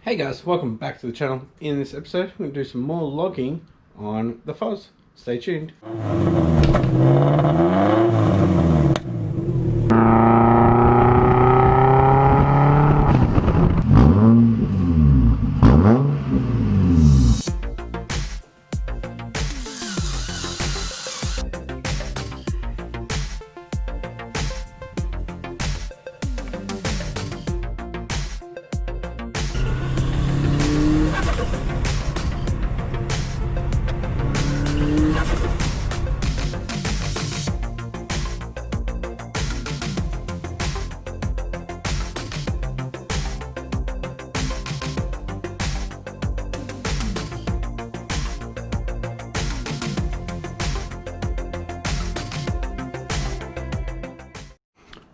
Hey guys, welcome back to the channel. In this episode, we're going to do some more logging on the Foz. Stay tuned.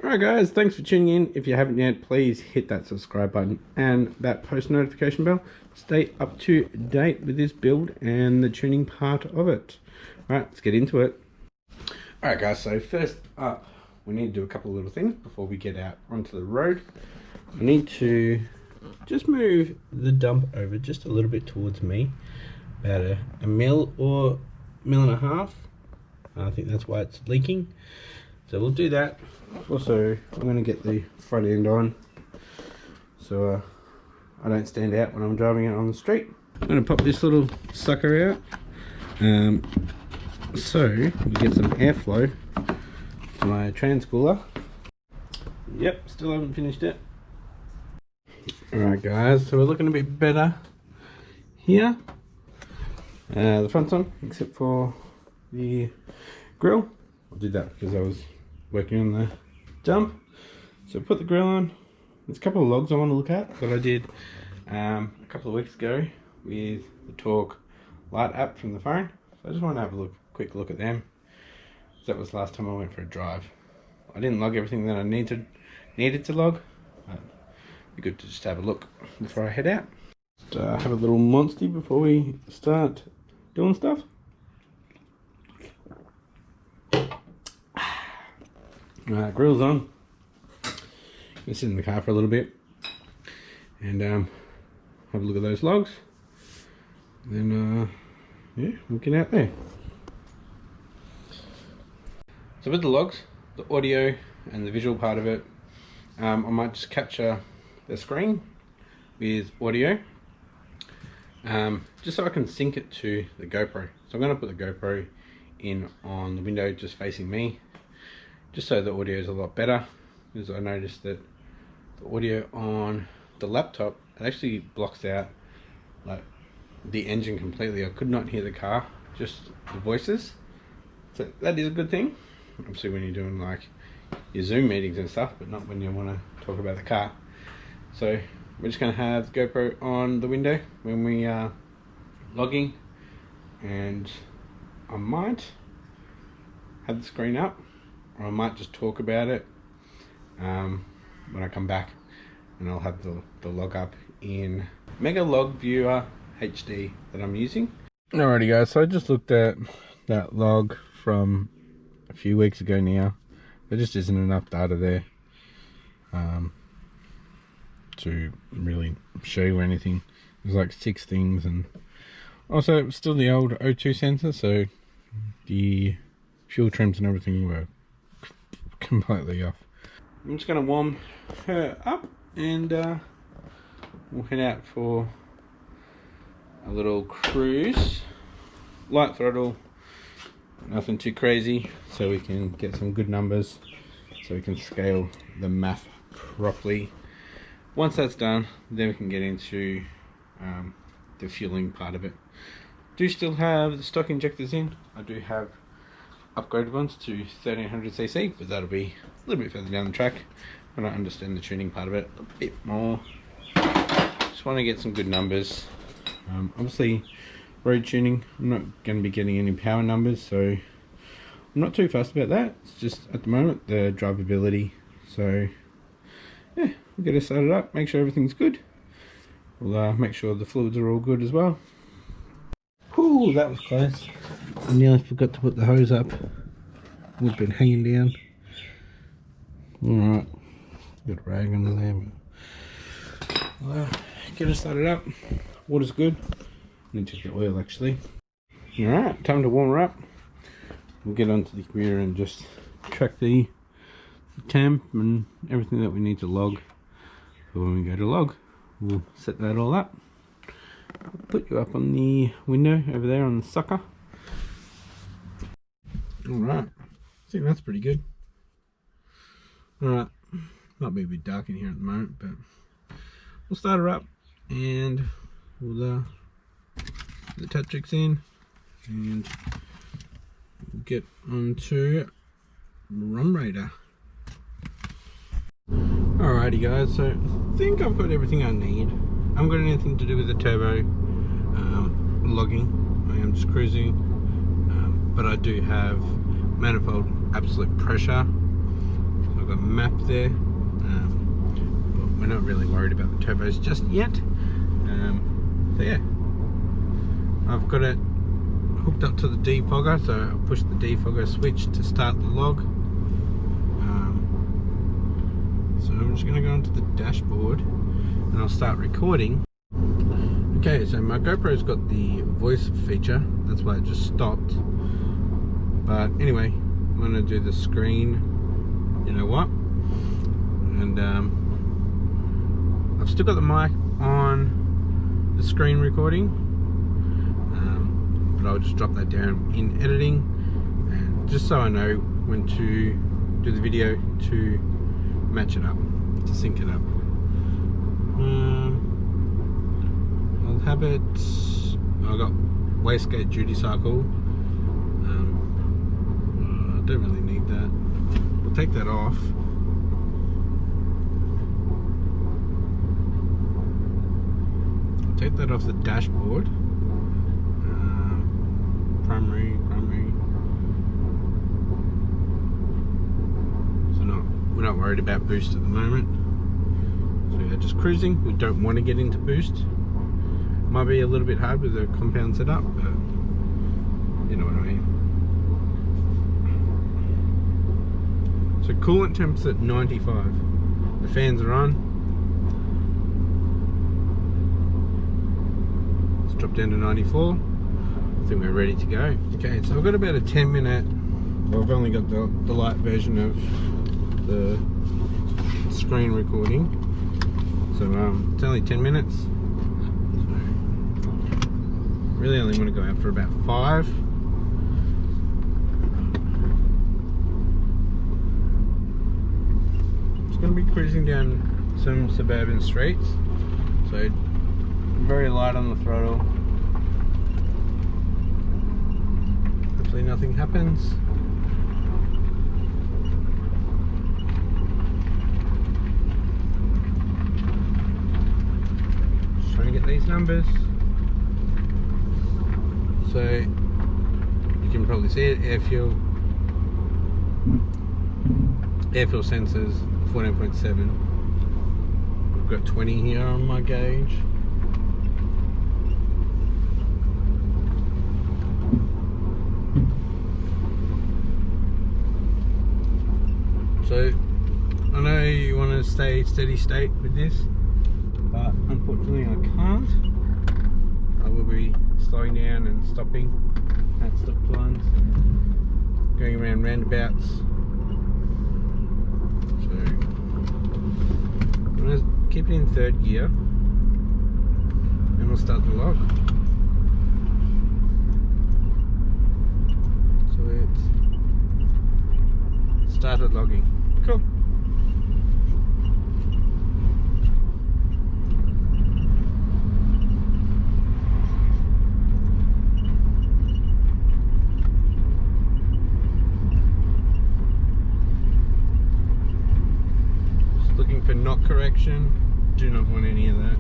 Alright guys, thanks for tuning in. If you haven't yet, please hit that subscribe button and that post notification bell. Stay up to date with this build and the tuning part of it. Alright, let's get into it. Alright guys, so first up, we need to do a couple of little things before we get out onto the road. I need to just move the dump over just a little bit towards me. About a mil or mil and a half. I think that's why it's leaking. So we'll do that. Also, I'm going to get the front end on so I don't stand out when I'm driving it on the street. I'm going to pop this little sucker out so we get some airflow to my transpooler. Yep, still haven't finished it. Alright guys, so we're looking a bit better here. The front's on, except for the grill. I did that because I was working on the dump. So put the grill on. There's a couple of logs I want to look at that I did a couple of weeks ago with the Torque light app from the phone. So I just want to have a quick look at them. So that was the last time I went for a drive. I didn't log everything that I needed to log. But it'd be good to just have a look before I head out. Have a little monster before we start doing stuff. Grill's on. Gonna sit in the car for a little bit and have a look at those logs. Then yeah, we'll get out there. So with the logs, the audio and the visual part of it, I might just capture the screen with audio, just so I can sync it to the GoPro. So I'm going to put the GoPro in on the window just facing me, just so the audio is a lot better, because I noticed that the audio on the laptop, it actually blocks out like the engine completely. I could not hear the car, just the voices. So that is a good thing, obviously when you're doing like your Zoom meetings and stuff, but not when you want to talk about the car. So we're just going to have the GoPro on the window when we are logging, and I might have the screen up, or I might just talk about it when I come back, and I'll have the log up in Mega Log Viewer HD that I'm using. Alrighty guys, so I just looked at that log from a few weeks ago now. There just isn't enough data there to really show you anything. There's like 6 things, and also it was still the old O2 sensor, so the fuel trims and everything were completely off. I'm just going to warm her up and we'll head out for a little cruise. Light throttle, nothing too crazy, so we can get some good numbers, so we can scale the math properly. Once that's done, then we can get into the fueling part of it. Do still have the stock injectors in. I do have upgraded ones to 1300cc, but that'll be a little bit further down the track when I understand the tuning part of it a bit more. Just want to get some good numbers. Obviously road tuning, I'm not going to be getting any power numbers, so I'm not too fussed about that. It's just at the moment the drivability. So yeah, we'll get it started up, make sure everything's good. We'll make sure the fluids are all good as well. Whew, that was close. I nearly forgot to put the hose up. Would have been hanging down. Alright, got a rag under there. But we'll get it started up. Water's good. Need to get oil actually. Alright, time to warm her up. We'll get onto the computer and just track the temp and everything that we need to log. So when we go to log, we'll set that all up. I'll put you up on the window over there on the sucker. Alright, I think that's pretty good. Alright, might be a bit dark in here at the moment, but we'll start her up and we'll the Tatrix in and we'll get onto Rum Raider. Alrighty guys, so I think I've got everything I need. I haven't got anything to do with the turbo logging. I am just cruising, but I do have manifold absolute pressure. So I've got a map there, but we're not really worried about the turbos just yet. So yeah, I've got it hooked up to the defogger, so I'll push the defogger switch to start the log. So I'm just going to go onto the dashboard and I'll start recording. Okay, so my GoPro's got the voice feature, that's why it just stopped. But anyway, I'm going to do the screen, you know what, and I've still got the mic on the screen recording, but I'll just drop that down in editing, and just so I know when to do the video to match it up, to sync it up. I'll have it, I've got wastegate duty cycle. I don't really need that. We'll take that off. Take that off the dashboard. Primary. So we're not worried about boost at the moment. So we're just cruising. We don't want to get into boost. Might be a little bit hard with the compound setup, but you know what I mean. So coolant temp's at 95. The fans are on. Let's drop down to 94. I think we're ready to go. Okay, so I've got about a 10-minute. Well, I've only got the light version of the screen recording, so it's only 10 minutes. So really only want to go out for about 5. Just going to be cruising down some suburban streets, so very light on the throttle. Hopefully nothing happens. Just trying to get these numbers. So you can probably see it, air fuel sensors 14.7. We've got 20 here on my gauge. So I know you want to stay steady state with this, but unfortunately I can't. I will be slowing down and stopping at stop lines, going around roundabouts. So I'm going to keep it in 3rd gear and we'll start the log. So it's started logging. Cool. Just looking for knock correction. Do not want any of that.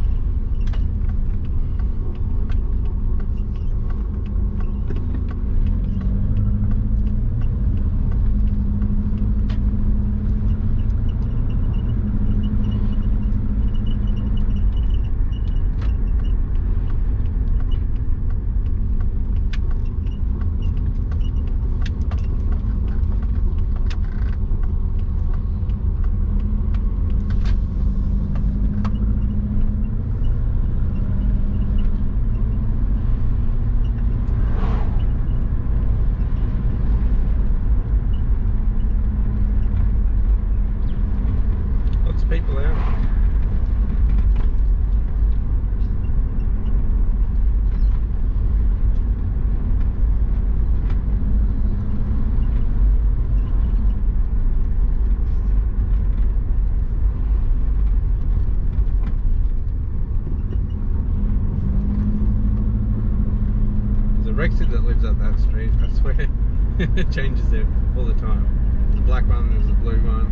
street, I swear. It changes it all the time. There's a black one, there's a blue one.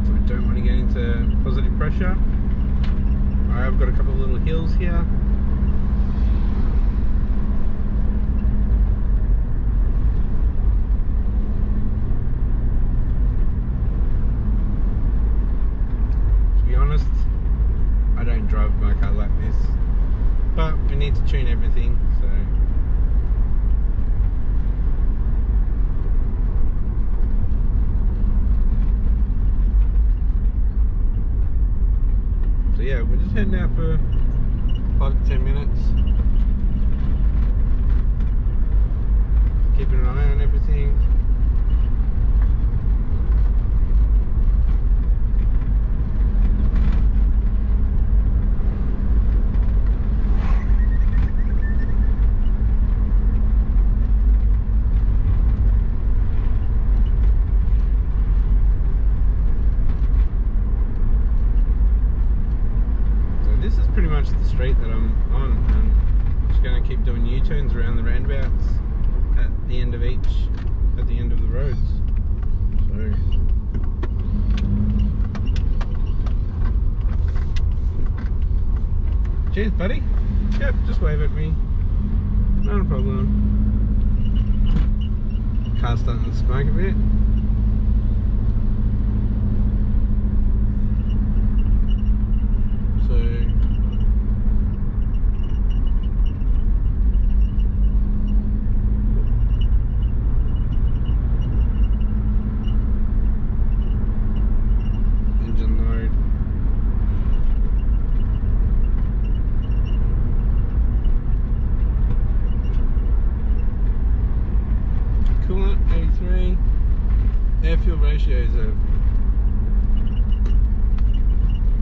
So I don't want to get into positive pressure. I've got a couple of little hills here. I don't drive my car like this, but we need to tune everything, so yeah, we're just heading out for 5 to 10 minutes, keeping an eye on everything. This is pretty much the street that I'm on, and I'm just going to keep doing U-turns around the roundabouts at the end of the roads. So, cheers, buddy. Yep, just wave at me. Not a problem. Car's starting to smoke a bit. Coolant 83, air fuel ratios are,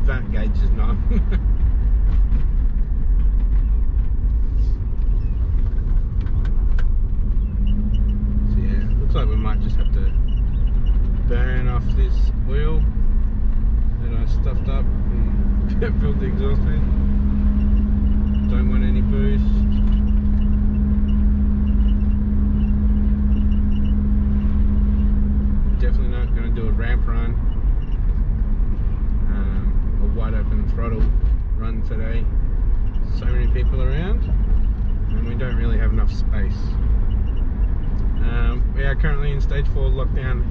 that gauge is not. So yeah, looks like we might just have to burn off this oil that I stuffed up and filled the exhaust with. Don't want any boost. Definitely not going to do a ramp run, a wide open throttle run today. So many people around and we don't really have enough space. We are currently in stage 4 lockdown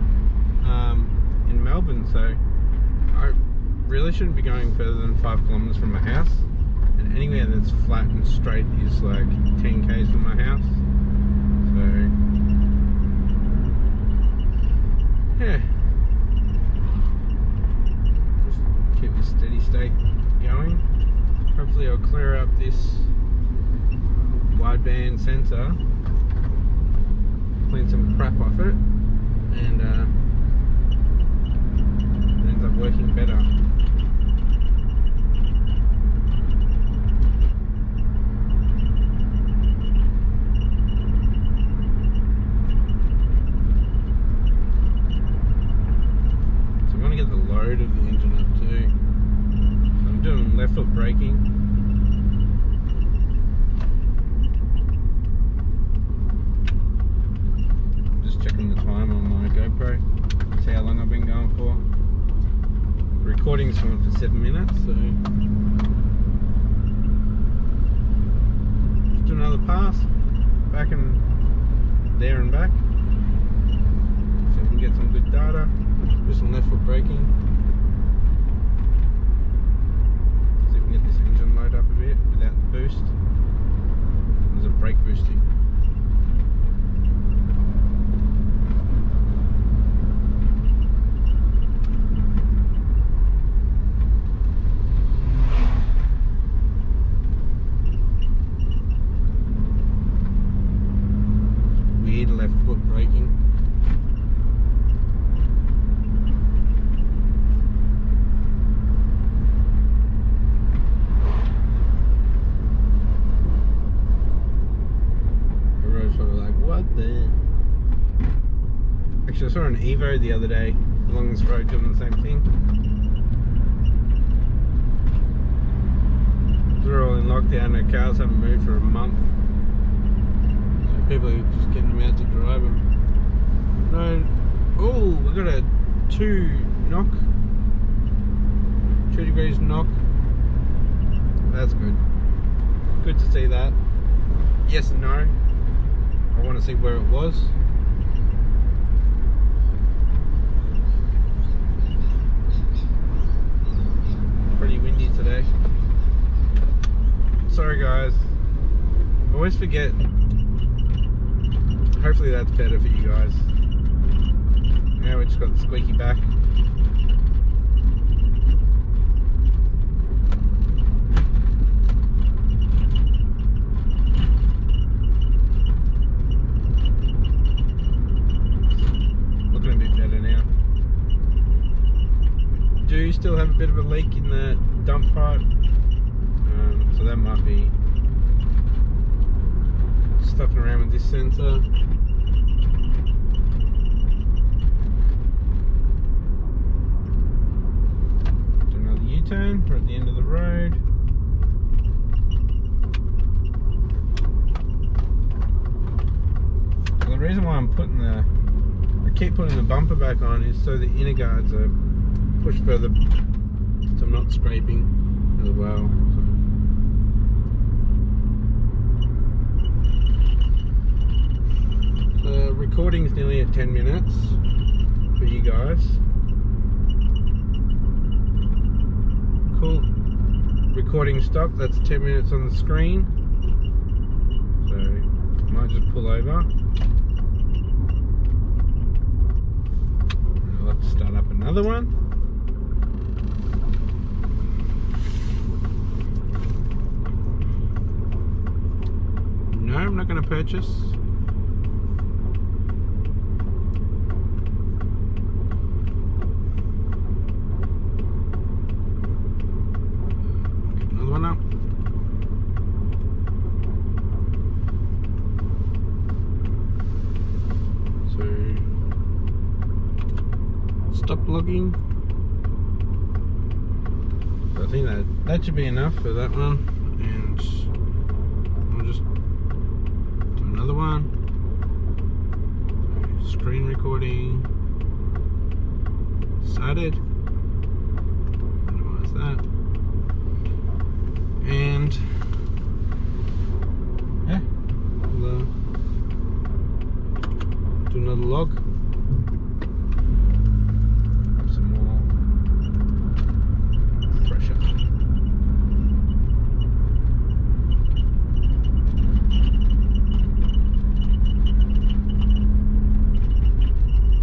in Melbourne, so I really shouldn't be going further than 5 kilometers from my house, and anywhere that's flat and straight is like 10 k's from my house. So yeah, just keep the steady state going. Hopefully I'll clear up this wideband sensor, clean some crap off it, and it ends up working better. Get the load of the engine up too. So I'm doing left foot braking. Just checking the time on my GoPro. See how long I've been going for. The recording's going for 7 minutes, so just do another pass, back and there and back, so we can get some good data. Do some left foot braking. See if we can get this engine load up a bit without the boost. There's a brake boosting. Weird left foot braking. saw an Evo the other day along this road doing the same thing. We're all in lockdown and our cars haven't moved for a month. So people are just getting them out to drive them. No. Oh, we got a 2 knock. 2 degrees knock. That's good. Good to see that. Yes and no. I want to see where it was. Pretty windy today. Sorry guys. I always forget. Hopefully that's better for you guys. Now we just got the squeaky back. Looking a bit better now. Do still have a bit of a leak in the dump pipe, so that might be stuffing around with this sensor. Do another U-turn. We're at the end of the road. Well, the reason why I keep putting the bumper back on is so the inner guards are pushed further, so I'm not scraping as well. The recording's nearly at 10 minutes for you guys. Cool. Recording stopped. That's 10 minutes on the screen. So I might just pull over. I'll have to start up another one. No, I'm not going to purchase. Get another one up. So, stop logging. I think that should be enough for that one, and I'll just do another one. Screen recording started. Minimize that, and yeah, we'll do another log. Some more pressure.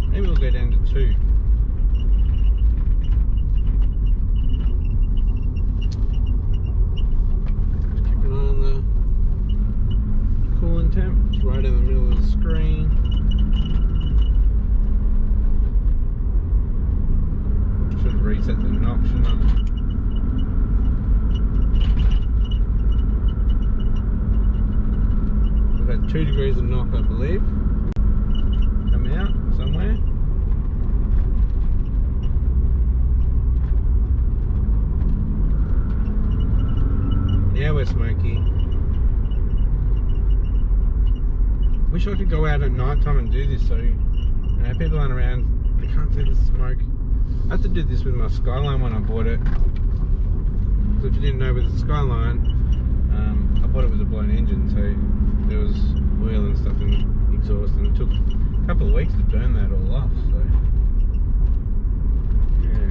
Maybe we'll go down to 2. Just keep an eye on the coolant temp. It's right in the middle of the screen. Should have reset the knock, shouldn't I? We've had 2 degrees of knock, I believe, coming out somewhere. Yeah, we're smoky. Wish I could go out at night time and do this so people aren't around, they can't see the smoke. I had to do this with my Skyline when I bought it. So if you didn't know, with the Skyline, I bought it with a blown engine, so there was oil and stuff in the exhaust, and it took a couple of weeks to burn that all off. So yeah.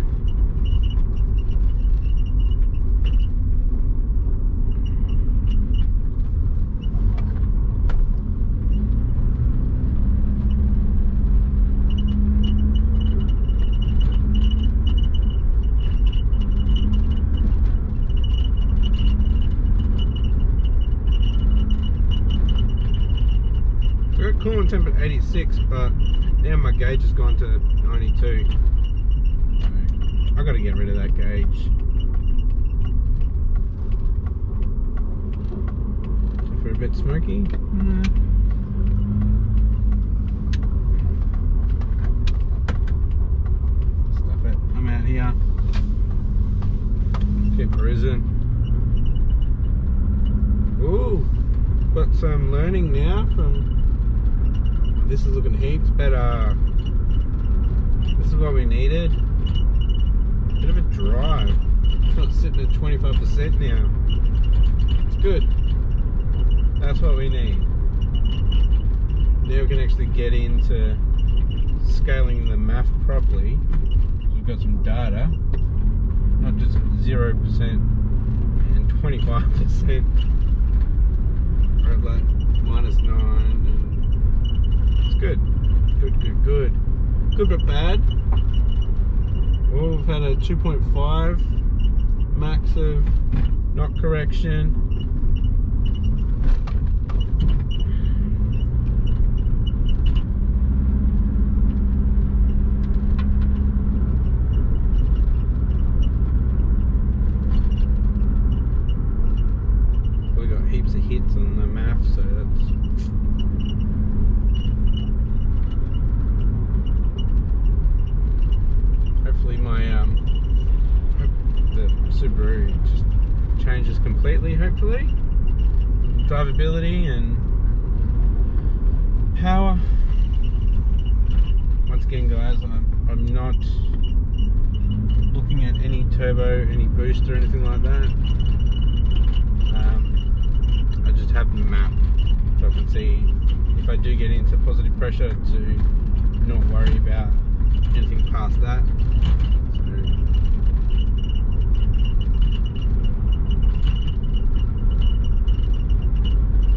We're at coolant temp at 86, but now my gauge has gone to 92. So I got to get rid of that gauge. If we're a bit smoky. cruising. Ooh, got some learning now from. This is looking heaps better. This is what we needed. Bit of a drive. It's not sitting at 25% now. It's good. That's what we need. Now we can actually get into scaling the math properly. We've got some data, not just 0% and 25%. We're at like -9, and it's good. Good. Good but bad. Well, we've had a 2.5 max of knock correction. We got heaps of hits on the map, so that's. Hopefully the Subaru just changes completely, hopefully. Drivability and power. Once again guys, I'm not looking at any turbo, any boost or anything like that. I just have the map so I can see if I do get into positive pressure to not worry about anything past that.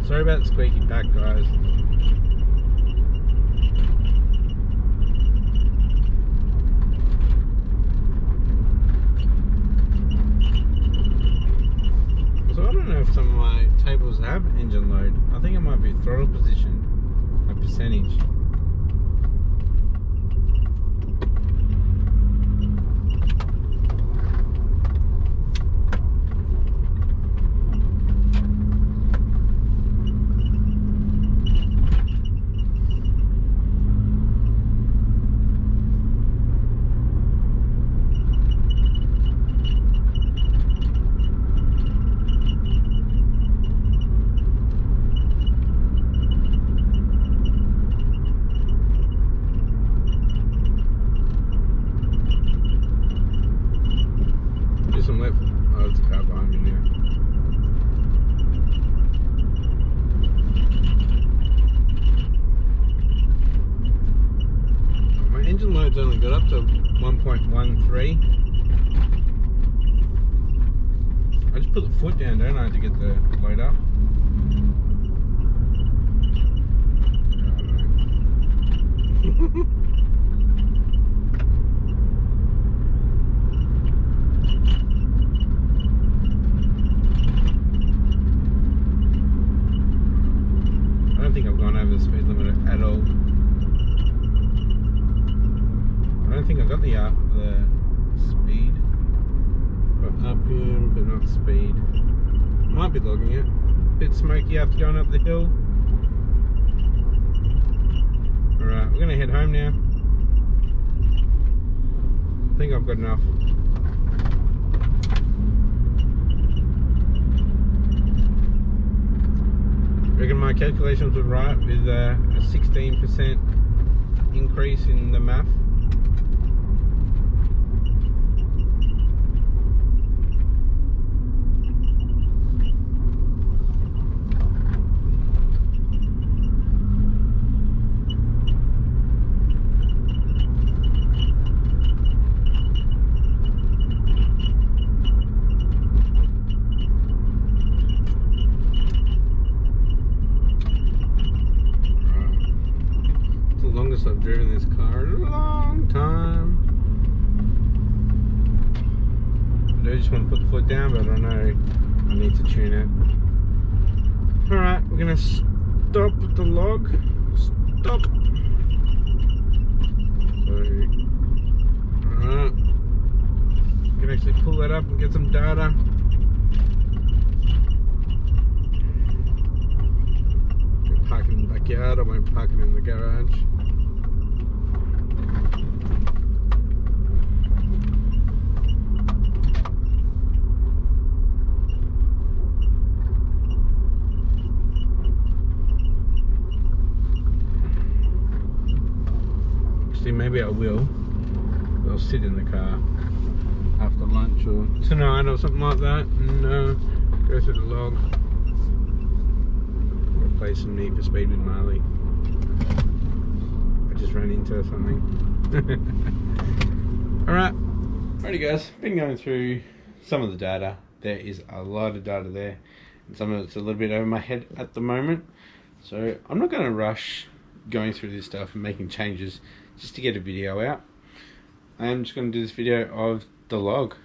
Sorry about the squeaky back, guys. So I don't know if some of my tables have engine load. I think it might be throttle position, a percentage. Some left. Oh, there's a car behind me now. Oh, my engine load's only got up to 1.13. I just put the foot down, don't I, to get the load up? Oh, no. I don't think I've gone over the speed limit at all. I don't think I got the speed. Got RPM, but not speed. Might be logging it. Bit smoky after going up the hill. Alright, we're gonna head home now. I think I've got enough. I reckon my calculations were right with a 16% increase in the MAF. I've driven this car in a long time. I do just want to put the foot down, but I don't know. I need to tune it. Alright, we're going to stop the log. Stop. So, alright. We can actually pull that up and get some data. Park in the backyard, I won't park it in the garage. maybe I will. I'll sit in the car after lunch or tonight or something like that and go through the log. I'll play some Need for Speed with Marley. I just ran into something. Alright, alrighty guys, been going through some of the data. There is a lot of data there, and some of it's a little bit over my head at the moment. So I'm not going to rush going through this stuff and making changes just to get a video out. I'm just going to do this video of the log,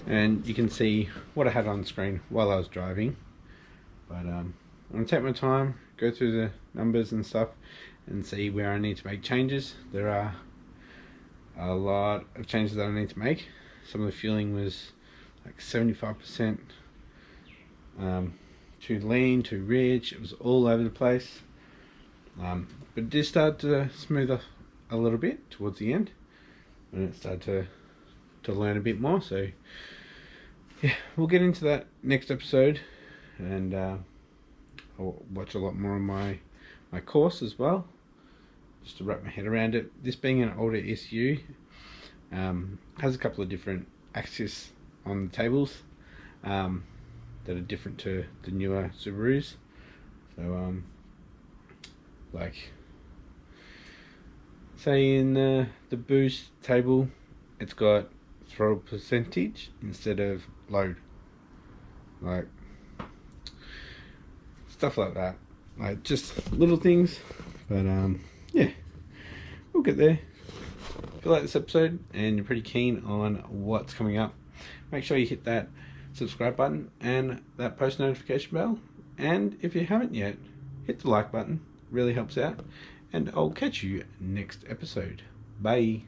and you can see what I had on screen while I was driving. But I'm going to take my time, go through the numbers and stuff, and see where I need to make changes. There are a lot of changes that I need to make. Some of the fueling was like 75% too lean, too rich. It was all over the place, but it did start to smooth off a little bit towards the end when it started to learn a bit more. So yeah, we'll get into that next episode, and I'll watch a lot more on my course as well, just to wrap my head around it. This being an older SU, has a couple of different axes on the tables that are different to the newer Subarus. So like say in the boost table, it's got throttle percentage instead of load, like stuff like that, like just little things. But yeah, we'll get there. If you like this episode and you're pretty keen on what's coming up, make sure you hit that subscribe button and that post notification bell. And if you haven't yet, hit the like button, really helps out. And I'll catch you next episode. Bye.